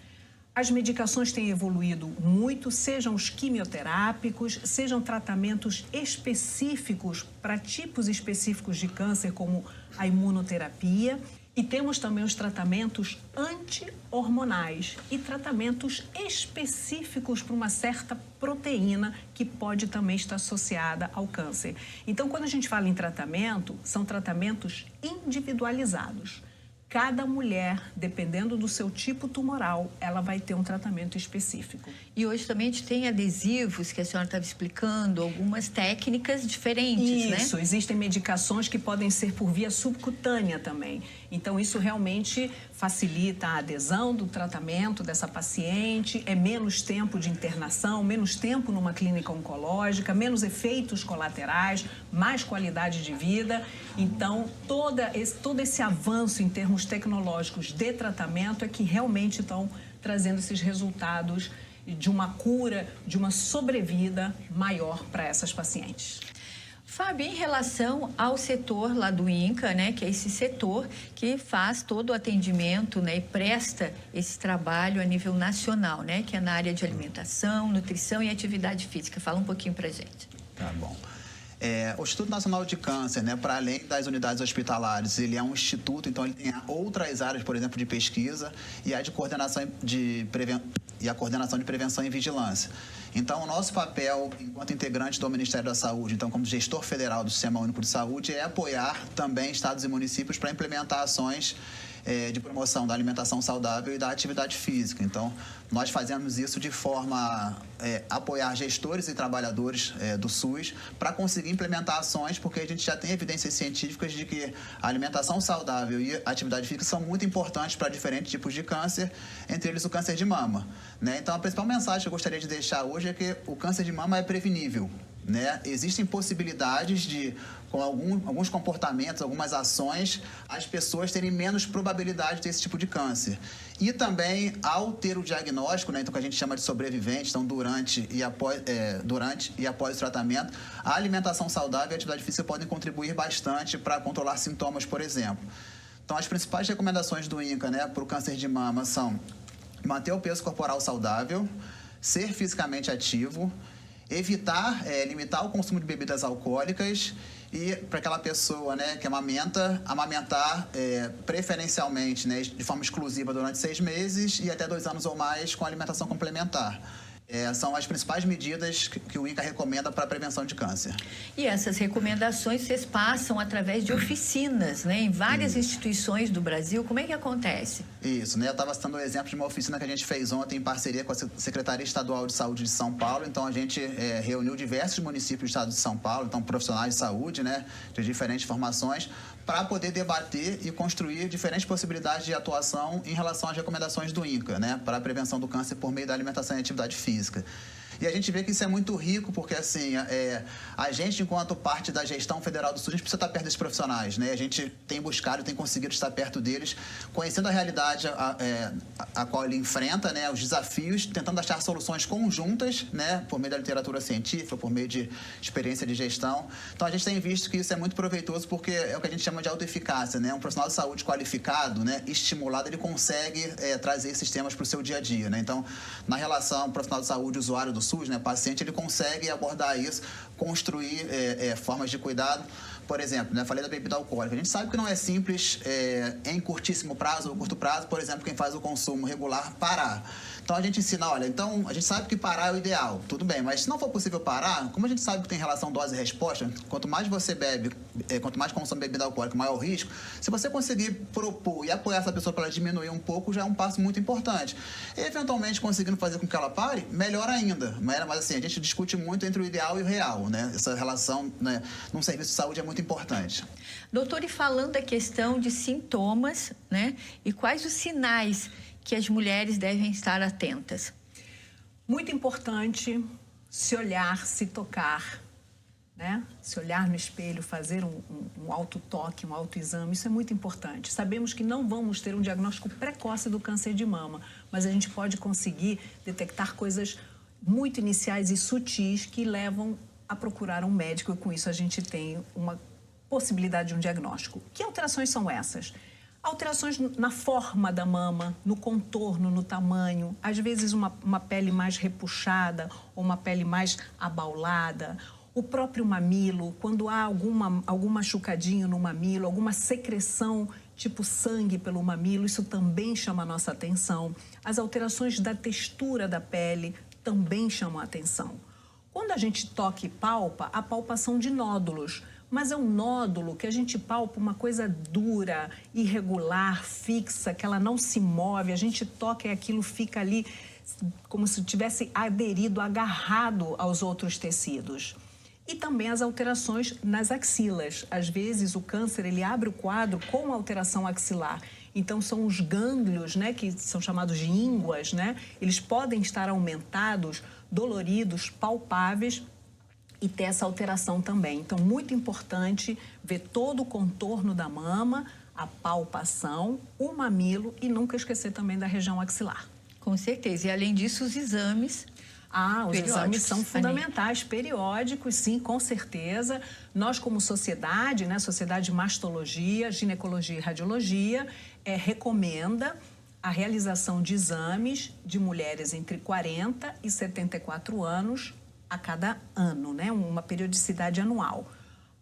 As medicações têm evoluído muito, sejam os quimioterápicos, sejam tratamentos específicos para tipos específicos de câncer, como a imunoterapia. E temos também os tratamentos anti-hormonais e tratamentos específicos para uma certa proteína que pode também estar associada ao câncer. Então, quando a gente fala em tratamento, são tratamentos individualizados. Cada mulher, dependendo do seu tipo tumoral, ela vai ter um tratamento específico. E hoje também a gente tem adesivos, que a senhora estava explicando, algumas técnicas diferentes, né? Isso, existem medicações que podem ser por via subcutânea também. Então, isso realmente facilita a adesão do tratamento dessa paciente, é menos tempo de internação, menos tempo numa clínica oncológica, menos efeitos colaterais, mais qualidade de vida. Então, todo esse avanço em termos tecnológicos de tratamento é que realmente estão trazendo esses resultados de uma cura, de uma sobrevida maior para essas pacientes. Fábio, em relação ao setor lá do INCA, né, que é esse setor que faz todo o atendimento, né, e presta esse trabalho a nível nacional, né, que é na área de alimentação, nutrição e atividade física. Fala um pouquinho pra gente. Tá bom. O Instituto Nacional de Câncer, né, para além das unidades hospitalares, ele é um instituto, então ele tem outras áreas, por exemplo, de pesquisa e a de coordenação a coordenação de prevenção e vigilância. Então, o nosso papel, enquanto integrante do Ministério da Saúde, então como gestor federal do Sistema Único de Saúde, é apoiar também estados e municípios para implementar ações de promoção da alimentação saudável e da atividade física. Então, nós fazemos isso de forma a apoiar gestores e trabalhadores do SUS para conseguir implementar ações, porque a gente já tem evidências científicas de que a alimentação saudável e a atividade física são muito importantes para diferentes tipos de câncer, entre eles o câncer de mama, né? Então, a principal mensagem que eu gostaria de deixar hoje é que o câncer de mama é prevenível, né? Existem possibilidades de, com alguns comportamentos, algumas ações, as pessoas terem menos probabilidade desse tipo de câncer. E também, ao ter o diagnóstico, né, então, que a gente chama de sobrevivente, então durante e após o tratamento, a alimentação saudável e a atividade física podem contribuir bastante para controlar sintomas, por exemplo. Então, as principais recomendações do INCA, né, para o câncer de mama são manter o peso corporal saudável, ser fisicamente ativo, limitar o consumo de bebidas alcoólicas E para aquela pessoa, né, que amamentar preferencialmente, né, de forma exclusiva durante 6 meses e até 2 anos ou mais com alimentação complementar. São as principais medidas que o INCA recomenda para a prevenção de câncer. E essas recomendações vocês passam através de oficinas, né, em várias instituições do Brasil. Como é que acontece? Isso, né? Eu estava citando o exemplo de uma oficina que a gente fez ontem em parceria com a Secretaria Estadual de Saúde de São Paulo. Então, a gente reuniu diversos municípios do estado de São Paulo, então profissionais de saúde, né, de diferentes formações, para poder debater e construir diferentes possibilidades de atuação em relação às recomendações do INCA, né, para a prevenção do câncer por meio da alimentação e atividade física. E a gente vê que isso é muito rico, porque assim, a gente, enquanto parte da gestão federal do SUS, a gente precisa estar perto desses profissionais, né? A gente tem buscado, tem conseguido estar perto deles, conhecendo a realidade a qual ele enfrenta, né? Os desafios, tentando achar soluções conjuntas, né? Por meio da literatura científica, por meio de experiência de gestão. Então, a gente tem visto que isso é muito proveitoso, porque é o que a gente chama de autoeficácia, né? Um profissional de saúde qualificado, né? Estimulado, ele consegue trazer esses temas para o seu dia a dia, né? Então, na relação profissional de saúde, usuário do SUS, né, paciente, ele consegue abordar isso, construir formas de cuidado. Por exemplo, né, falei da bebida alcoólica. A gente sabe que não é simples, em curtíssimo prazo ou curto prazo, por exemplo, quem faz o consumo regular, parar. Então, a gente ensina, olha, então, a gente sabe que parar é o ideal, tudo bem, mas se não for possível parar, como a gente sabe que tem relação dose e resposta, quanto mais você bebe, quanto mais consome bebida alcoólica, maior o risco. Se você conseguir propor e apoiar essa pessoa para ela diminuir um pouco, já é um passo muito importante. E, eventualmente, conseguindo fazer com que ela pare, melhor ainda. Mas assim, a gente discute muito entre o ideal e o real, né? Essa relação, né, num serviço de saúde é muito importante. Doutor, e falando da questão de sintomas, né, e quais os sinais que as mulheres devem estar atentas? Muito importante se olhar, se tocar, né? Se olhar no espelho, fazer um autotoque, um autoexame, isso é muito importante. Sabemos que não vamos ter um diagnóstico precoce do câncer de mama, mas a gente pode conseguir detectar coisas muito iniciais e sutis que levam a procurar um médico, e com isso a gente tem uma possibilidade de um diagnóstico. Que alterações são essas? Alterações na forma da mama, no contorno, no tamanho, às vezes uma pele mais repuxada ou uma pele mais abaulada. O próprio mamilo, quando há algum machucadinho no mamilo, alguma secreção tipo sangue pelo mamilo, isso também chama a nossa atenção. As alterações da textura da pele também chamam a atenção. Quando a gente toca e palpa, a palpação de nódulos. Mas é um nódulo que a gente palpa uma coisa dura, irregular, fixa, que ela não se move, a gente toca e aquilo fica ali como se tivesse aderido, agarrado aos outros tecidos. E também as alterações nas axilas. Às vezes o câncer, ele abre o quadro com alteração axilar. Então são os gânglios, né, que são chamados de ínguas, né? Eles podem estar aumentados, doloridos, palpáveis, e ter essa alteração também. Então, muito importante ver todo o contorno da mama, a palpação, o mamilo e nunca esquecer também da região axilar. Com certeza. E, além disso, os exames os exames são fundamentais, periódicos, sim, com certeza. Nós, como sociedade, né, Sociedade de Mastologia, Ginecologia e Radiologia, recomenda a realização de exames de mulheres entre 40 e 74 anos, a cada ano, né? Uma periodicidade anual.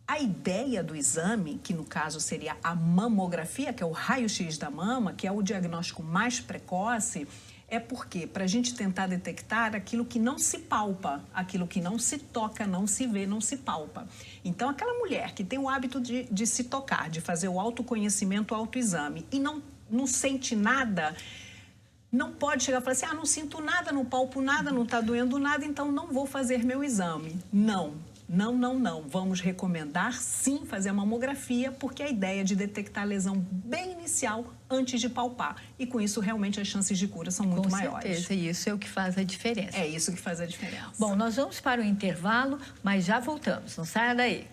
A ideia do exame, que no caso seria a mamografia, que é o raio-x da mama, que é o diagnóstico mais precoce, é porque para a gente tentar detectar aquilo que não se palpa, aquilo que não se toca, não se vê, não se palpa. Então, aquela mulher que tem o hábito de se tocar, de fazer o autoconhecimento, o autoexame e não sente nada, não pode chegar e falar assim, não sinto nada, não palpo nada, não está doendo nada, então não vou fazer meu exame. Não. Vamos recomendar, sim, fazer a mamografia, porque a ideia é de detectar a lesão bem inicial antes de palpar. E com isso, realmente, as chances de cura são muito maiores. Com certeza, isso é o que faz a diferença. É isso que faz a diferença. Bom, nós vamos para o intervalo, mas já voltamos. Não saia daí.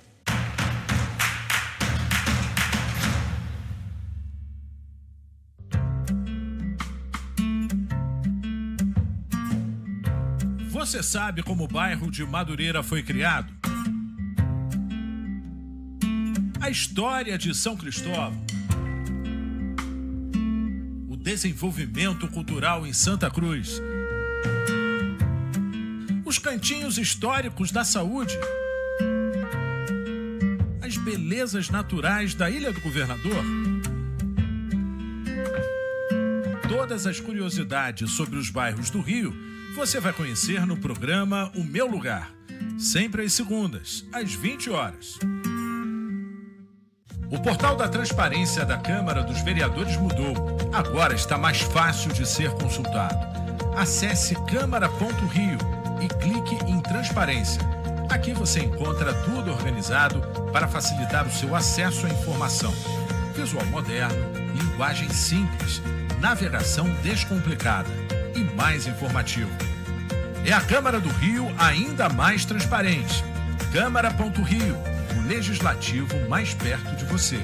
Você sabe como o bairro de Madureira foi criado? A história de São Cristóvão. O desenvolvimento cultural em Santa Cruz. Os cantinhos históricos da saúde. A as belezas naturais da Ilha do Governador? Todas as curiosidades sobre os bairros do Rio você vai conhecer no programa O Meu Lugar, sempre às segundas, às 20 horas. O portal da transparência da Câmara dos Vereadores mudou. Agora está mais fácil de ser consultado. Acesse câmara.rio e clique em transparência. Aqui você encontra tudo organizado para facilitar o seu acesso à informação. Visual moderno, linguagem simples, navegação descomplicada e mais informativo. É a Câmara do Rio ainda mais transparente. Câmara.rio, o legislativo mais perto de você.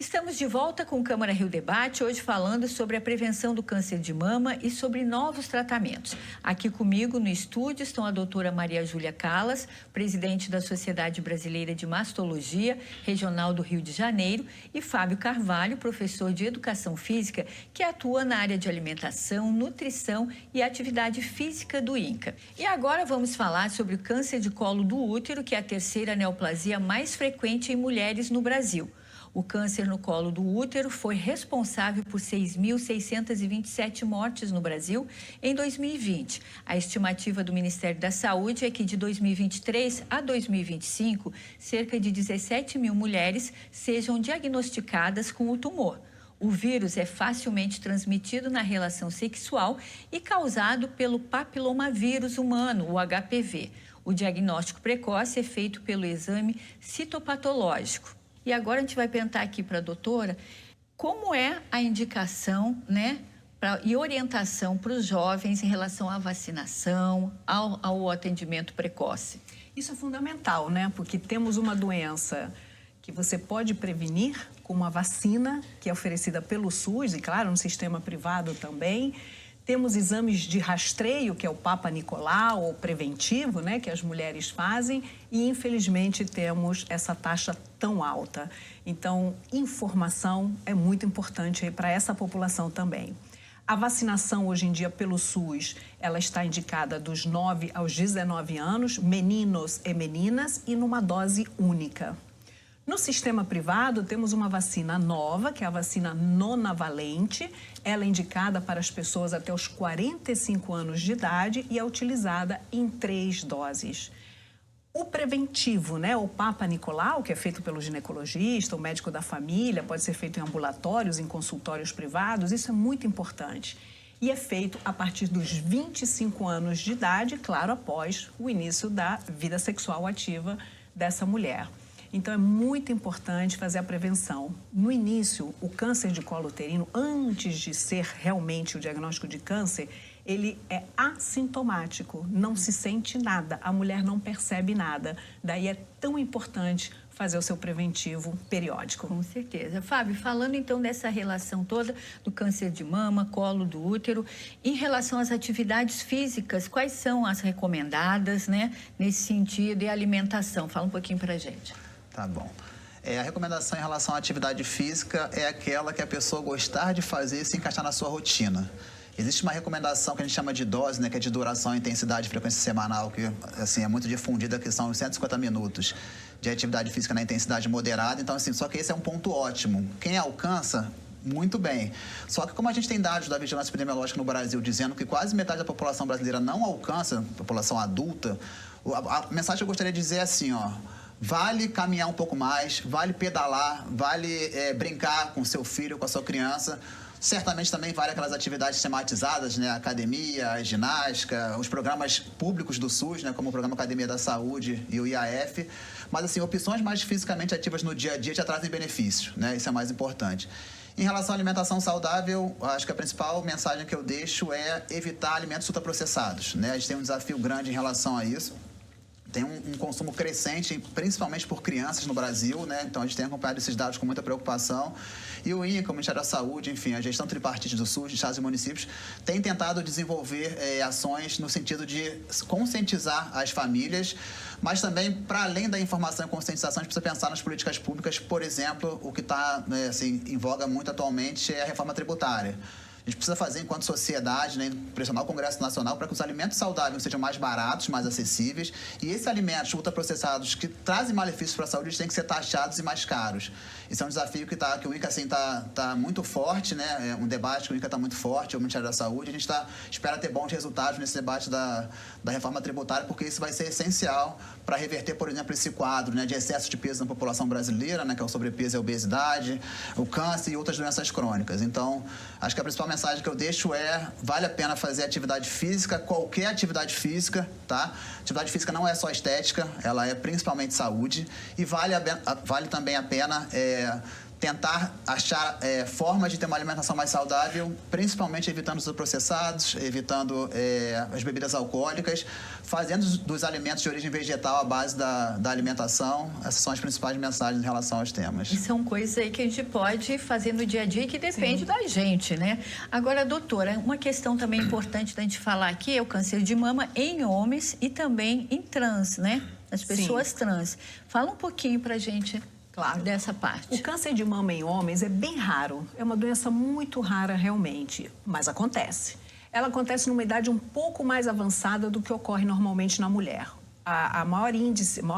Estamos de volta com o Câmara Rio Debate, hoje falando sobre a prevenção do câncer de mama e sobre novos tratamentos. Aqui comigo no estúdio estão a doutora Maria Júlia Callas, presidente da Sociedade Brasileira de Mastologia Regional do Rio de Janeiro, e Fábio Carvalho, professor de Educação Física, que atua na área de alimentação, nutrição e atividade física do INCA. E agora vamos falar sobre o câncer de colo do útero, que é a terceira neoplasia mais frequente em mulheres no Brasil. O câncer no colo do útero foi responsável por 6.627 mortes no Brasil em 2020. A estimativa do Ministério da Saúde é que de 2023 a 2025, cerca de 17 mil mulheres sejam diagnosticadas com o tumor. O vírus é facilmente transmitido na relação sexual e causado pelo papilomavírus humano, o HPV. O diagnóstico precoce é feito pelo exame citopatológico. E agora a gente vai perguntar aqui para a doutora como é a indicação, e orientação para os jovens em relação à vacinação, ao atendimento precoce. Isso é fundamental, porque temos uma doença que você pode prevenir com uma vacina que é oferecida pelo SUS e, claro, no sistema privado também. Temos exames de rastreio, que é o Papa Nicolau, ou preventivo, que as mulheres fazem, e infelizmente temos essa taxa tão alta. Então, informação é muito importante para essa população também. A vacinação hoje em dia pelo SUS, ela está indicada dos 9 aos 19 anos, meninos e meninas, e numa dose única. No sistema privado, temos uma vacina nova, que é a vacina nonavalente. Ela é indicada para as pessoas até os 45 anos de idade e é utilizada em 3 doses. O preventivo, o Papa Nicolau, que é feito pelo ginecologista, o médico da família, pode ser feito em ambulatórios, em consultórios privados, isso é muito importante. E é feito a partir dos 25 anos de idade, claro, após o início da vida sexual ativa dessa mulher. Então, é muito importante fazer a prevenção. No início, o câncer de colo uterino, antes de ser realmente o diagnóstico de câncer, ele é assintomático, não se sente nada, a mulher não percebe nada. Daí é tão importante fazer o seu preventivo periódico. Com certeza. Fábio, falando então dessa relação toda do câncer de mama, colo do útero, em relação às atividades físicas, quais são as recomendadas, nesse sentido, e a alimentação? Fala um pouquinho pra gente. Tá bom. A recomendação em relação à atividade física é aquela que a pessoa gostar de fazer e se encaixar na sua rotina. Existe uma recomendação que a gente chama de dose, que é de duração, intensidade e frequência semanal, que assim, é muito difundida, que são 150 minutos de atividade física na intensidade moderada. Então, assim, só que esse é um ponto ótimo. Quem alcança, muito bem. Só que como a gente tem dados da vigilância epidemiológica no Brasil dizendo que quase metade da população brasileira não alcança, população adulta, a mensagem que eu gostaria de dizer é assim, vale caminhar um pouco mais, vale pedalar, vale brincar com seu filho, com a sua criança. Certamente também vale aquelas atividades tematizadas, academia, a ginástica, os programas públicos do SUS, como o programa Academia da Saúde e o IAF. Mas, assim, opções mais fisicamente ativas no dia a dia já trazem benefícios, Isso é mais importante. Em relação à alimentação saudável, acho que a principal mensagem que eu deixo é evitar alimentos ultraprocessados, A gente tem um desafio grande em relação a isso. tem um consumo crescente, principalmente por crianças no Brasil, né? Então, a gente tem acompanhado esses dados com muita preocupação. E o INCA, o Ministério da Saúde, enfim, a gestão tripartite do SUS, de estados e municípios, tem tentado desenvolver ações no sentido de conscientizar as famílias, mas também, para além da informação e conscientização, a gente precisa pensar nas políticas públicas. Por exemplo, o que está em voga muito atualmente é a reforma tributária. A gente precisa fazer, enquanto sociedade, né, pressionar o Congresso Nacional para que os alimentos saudáveis sejam mais baratos, mais acessíveis. E esses alimentos ultraprocessados que trazem malefícios para a saúde têm que ser taxados e mais caros. Isso é um desafio que o INCA tá muito forte, né? É um debate que o INCA está muito forte, o Ministério da Saúde. A gente espera ter bons resultados nesse debate da reforma tributária, porque isso vai ser essencial para reverter, por exemplo, esse quadro, né, de excesso de peso na população brasileira, né, que é o sobrepeso e a obesidade, o câncer e outras doenças crônicas. Então, acho que a principal mensagem que eu deixo vale a pena fazer atividade física, qualquer atividade física, tá? Atividade física não é só estética, ela é principalmente saúde, e vale também a pena tentar achar formas de ter uma alimentação mais saudável, principalmente evitando os processados, evitando as bebidas alcoólicas, fazendo dos alimentos de origem vegetal a base da alimentação. Essas são as principais mensagens em relação aos temas. E são coisas aí que a gente pode fazer no dia a dia e que depende da gente, né? Agora, doutora, uma questão também importante da gente falar aqui é o câncer de mama em homens e também em trans, né? As pessoas trans. Fala um pouquinho pra gente. Claro. Dessa parte. O câncer de mama em homens é bem raro, é uma doença muito rara realmente, mas acontece. Ela acontece numa idade um pouco mais avançada do que ocorre normalmente na mulher. A maior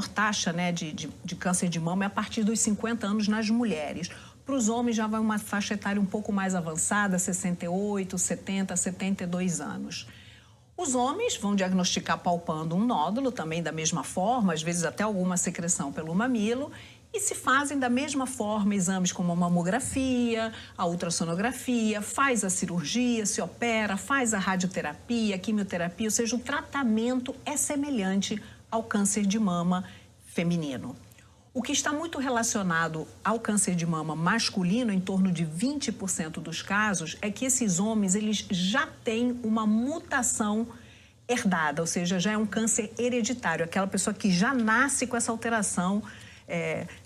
taxa, né, de câncer de mama é a partir dos 50 anos nas mulheres. Para os homens já vai uma faixa etária um pouco mais avançada, 68, 70, 72 anos. Os homens vão diagnosticar palpando um nódulo, também da mesma forma, às vezes até alguma secreção pelo mamilo, e se fazem da mesma forma exames como a mamografia, a ultrassonografia, faz a cirurgia, se opera, faz a radioterapia, a quimioterapia, ou seja, o tratamento é semelhante ao câncer de mama feminino. O que está muito relacionado ao câncer de mama masculino, em torno de 20% dos casos, é que esses homens eles já têm uma mutação herdada, ou seja, já é um câncer hereditário, aquela pessoa que já nasce com essa alteração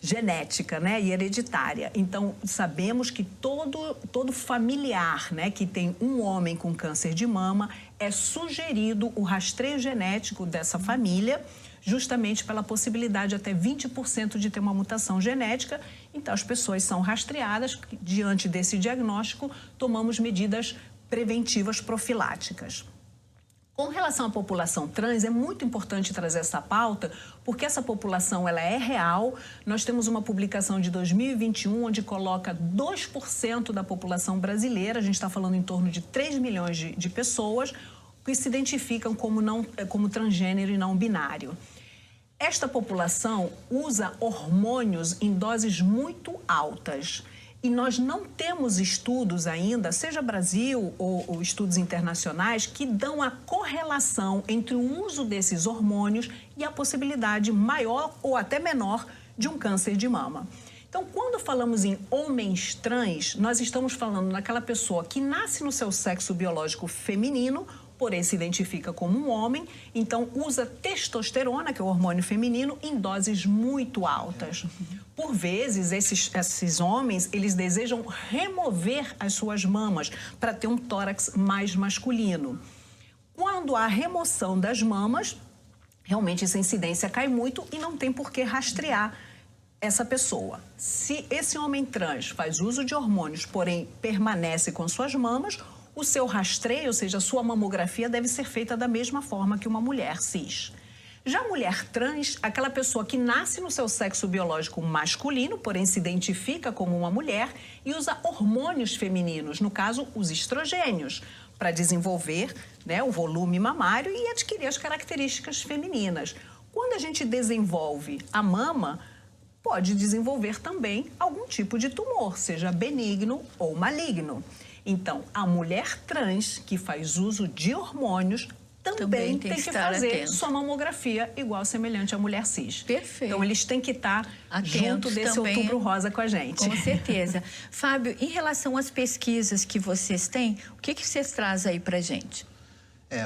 genética, né, e hereditária. Então, sabemos que todo familiar, né, que tem um homem com câncer de mama, é sugerido o rastreio genético dessa família, justamente pela possibilidade até 20% de ter uma mutação genética. Então, as pessoas são rastreadas. Diante desse diagnóstico, tomamos medidas preventivas profiláticas. Com relação à população trans, é muito importante trazer essa pauta, porque essa população ela é real. Nós temos uma publicação de 2021, onde coloca 2% da população brasileira, a gente está falando em torno de 3 milhões de pessoas, que se identificam como transgênero e não binário. Esta população usa hormônios em doses muito altas. E nós não temos estudos ainda, seja Brasil ou estudos internacionais, que dão a correlação entre o uso desses hormônios e a possibilidade maior ou até menor de um câncer de mama. Então, quando falamos em homens trans, nós estamos falando naquela pessoa que nasce no seu sexo biológico feminino, porém se identifica como um homem, então usa testosterona, que é o hormônio feminino, em doses muito altas. Por vezes, esses homens, eles desejam remover as suas mamas para ter um tórax mais masculino. Quando há remoção das mamas, realmente essa incidência cai muito e não tem por que rastrear essa pessoa. Se esse homem trans faz uso de hormônios, porém permanece com suas mamas, o seu rastreio, ou seja, a sua mamografia, deve ser feita da mesma forma que uma mulher cis. Já a mulher trans, aquela pessoa que nasce no seu sexo biológico masculino, porém se identifica como uma mulher e usa hormônios femininos, no caso, os estrogênios, para desenvolver, né, o volume mamário e adquirir as características femininas. Quando a gente desenvolve a mama, pode desenvolver também algum tipo de tumor, seja benigno ou maligno. Então, a mulher trans que faz uso de hormônios também tem que fazer sua mamografia igual, semelhante à mulher cis. Perfeito. Então, eles têm que estar junto desse também, Outubro Rosa com a gente. Com certeza. Fábio, em relação às pesquisas que vocês têm, o que vocês trazem aí pra gente?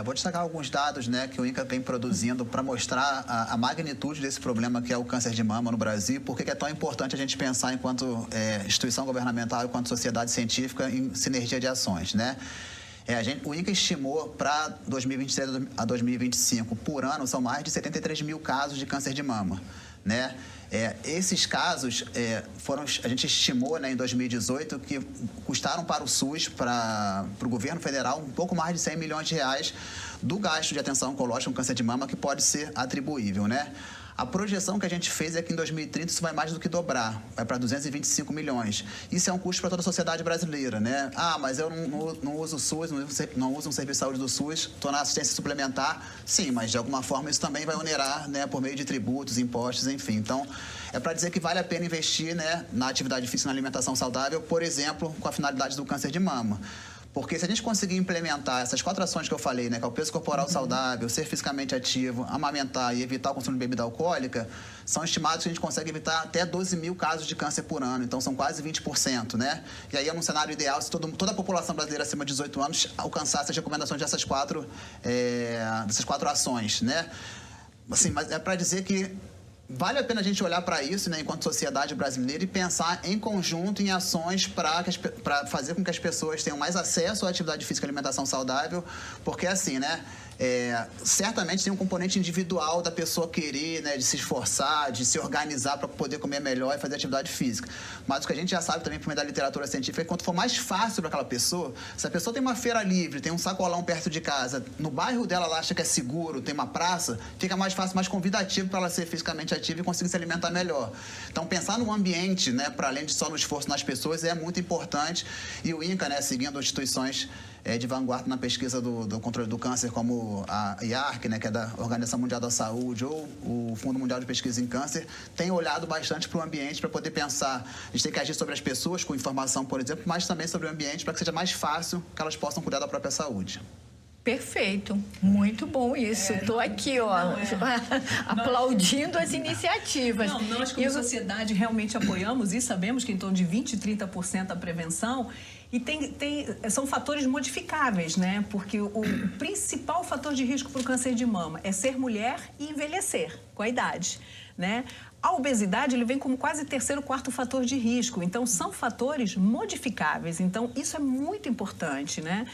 Vou destacar alguns dados, né, que o INCA vem produzindo para mostrar a magnitude desse problema que é o câncer de mama no Brasil e por que é tão importante a gente pensar enquanto instituição governamental, enquanto sociedade científica em sinergia de ações, né? O INCA estimou para 2023 a 2025, por ano, são mais de 73 mil casos de câncer de mama, né? Esses casos a gente estimou, né, em 2018 que custaram para o SUS, para o governo federal, um pouco mais de 100 milhões de reais do gasto de atenção oncológica com câncer de mama que pode ser atribuível, né? A projeção que a gente fez é que em 2030 isso vai mais do que dobrar, vai para 225 milhões. Isso é um custo para toda a sociedade brasileira, né? Mas eu não uso o SUS, não uso um serviço de saúde do SUS, estou na assistência suplementar. Sim, mas de alguma forma isso também vai onerar, né, por meio de tributos, impostos, enfim. Então, é para dizer que vale a pena investir, né, na atividade física e na alimentação saudável, por exemplo, com a finalidade do câncer de mama. Porque se a gente conseguir implementar essas 4 ações que eu falei, né, que é o peso corporal saudável, ser fisicamente ativo, amamentar e evitar o consumo de bebida alcoólica, são estimados que a gente consegue evitar até 12 mil casos de câncer por ano. Então, são quase 20%, né? E aí é um cenário ideal se toda a população brasileira acima de 18 anos alcançasse as recomendações dessas 4 ações, né? Assim, mas é para dizer que vale a pena a gente olhar para isso, né, enquanto sociedade brasileira e pensar em conjunto em ações para fazer com que as pessoas tenham mais acesso à atividade física e alimentação saudável, porque assim, né, certamente tem um componente individual da pessoa querer, né, de se esforçar, de se organizar para poder comer melhor e fazer atividade física. Mas o que a gente já sabe também por meio da literatura científica é que quanto for mais fácil para aquela pessoa, se a pessoa tem uma feira livre, tem um sacolão perto de casa, no bairro dela ela acha que é seguro, tem uma praça, fica mais fácil, mais convidativo para ela ser fisicamente ativa e conseguir se alimentar melhor. Então, pensar no ambiente, né, para além de só no esforço nas pessoas, é muito importante. E o INCA, né, seguindo instituições de vanguarda na pesquisa do controle do câncer, como a IARC, né, que é da Organização Mundial da Saúde, ou o Fundo Mundial de Pesquisa em Câncer, tem olhado bastante para o ambiente para poder pensar. A gente tem que agir sobre as pessoas com informação, por exemplo, mas também sobre o ambiente para que seja mais fácil que elas possam cuidar da própria saúde. Perfeito, muito bom isso. Estou aqui, aplaudindo as iniciativas. Nós, como sociedade, realmente apoiamos e sabemos que em torno de 20% e 30% a prevenção. E são fatores modificáveis, né? Porque o principal fator de risco para o câncer de mama é ser mulher e envelhecer com a idade, né? A obesidade, ele vem como quase 3º, 4º fator de risco. Então, são fatores modificáveis. Então, isso é muito importante, né?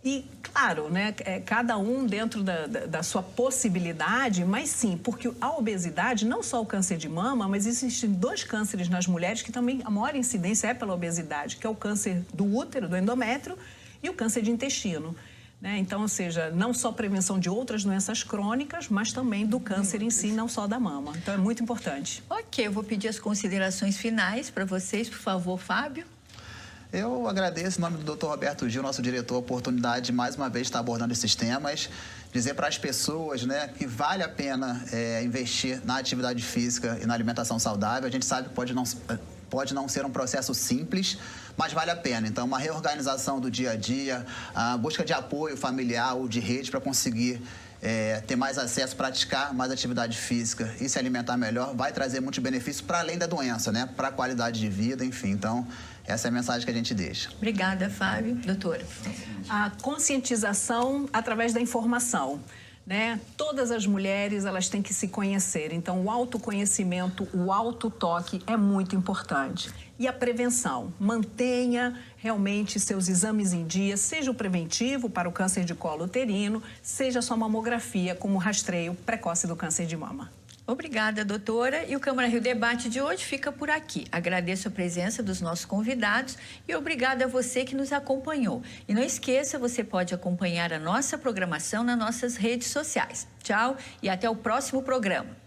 E, claro, né, cada um dentro da sua possibilidade, mas sim, porque a obesidade, não só o câncer de mama, mas existem 2 cânceres nas mulheres que também a maior incidência é pela obesidade, que é o câncer do útero, do endométrio, e o câncer de intestino, né? Então, ou seja, não só prevenção de outras doenças crônicas, mas também do câncer em si, não só da mama. Então, é muito importante. Ok, eu vou pedir as considerações finais para vocês, por favor, Fábio. Eu agradeço, em nome do Dr. Roberto Gil, nosso diretor, a oportunidade de mais uma vez estar abordando esses temas. Dizer para as pessoas, né, que vale a pena investir na atividade física e na alimentação saudável. A gente sabe que pode não ser um processo simples, mas vale a pena. Então, uma reorganização do dia a dia, a busca de apoio familiar ou de rede para conseguir ter mais acesso, praticar mais atividade física e se alimentar melhor, vai trazer muitos benefícios para além da doença, né? Para a qualidade de vida, enfim. Então, essa é a mensagem que a gente deixa. Obrigada, Fábio. Doutora. A conscientização através da informação, né? Todas as mulheres, elas têm que se conhecer. Então, o autoconhecimento, o autotoque é muito importante. E a prevenção. Mantenha realmente seus exames em dia, seja o preventivo para o câncer de colo uterino, seja a sua mamografia como rastreio precoce do câncer de mama. Obrigada, doutora. E o Câmara Rio Debate de hoje fica por aqui. Agradeço a presença dos nossos convidados e obrigada a você que nos acompanhou. E não esqueça, você pode acompanhar a nossa programação nas nossas redes sociais. Tchau e até o próximo programa.